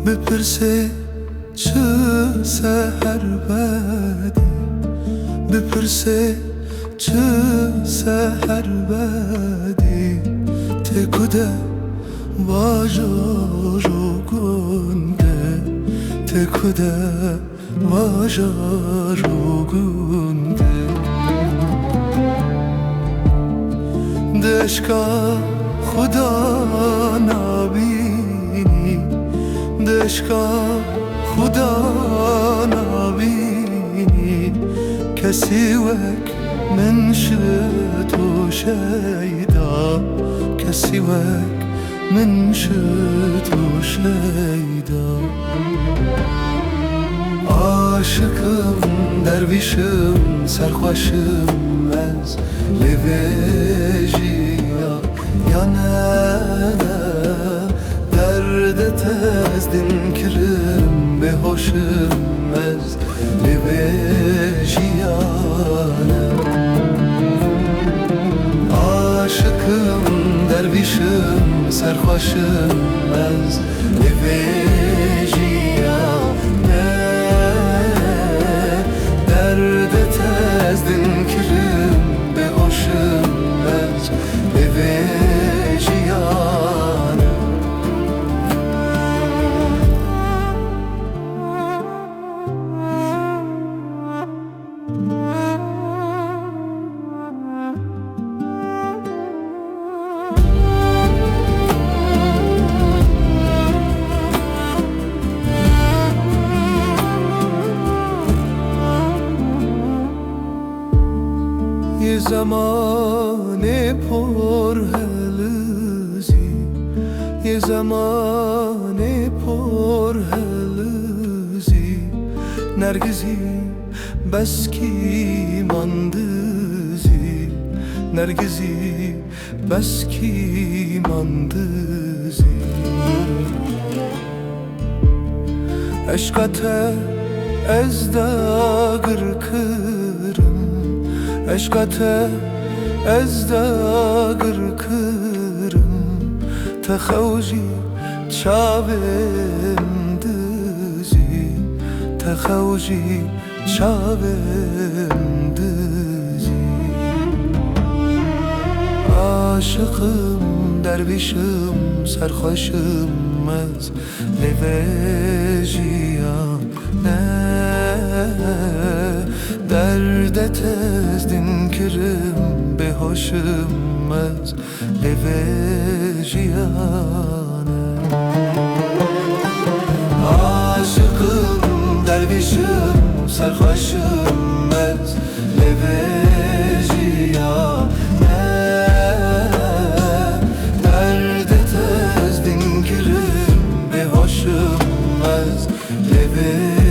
بپرسه چه سحر بدی، بپرسه چه سحر بدی، تکوده باجارو گنده، تکوده باجارو گنده. دشکا خدا نبینی، دشکا خدا نبینی، کسی وک من شد و شیدا، کسی وک من شد و شیدا. عاشقم درویشم سرخوشم از لویجیا، یا نه دردت از دین کرم به هوشم از لویجیا. عاشقم درویشم سرخوشم از لویجیا، دردت از دین کرم به هوشم از لویجیا. یه زمان پر هلزی، یه زمان پر هلزی، نرگزی بس کی ماندزی، نرگزی بس کی ماندزی. عشقت از داگر کرم، عشقت از داگر کرم، تخوجی چاوم دزی، تخوجی چاوم دزی. عاشقم درویشم سرخوشم از لویجیا، نه دردت از دین کرم به هوشم از لویجیا. عاشقم درویشم سرخوشم از لویجیا، نه دردت از دین کرم به هوشم از لویجیا.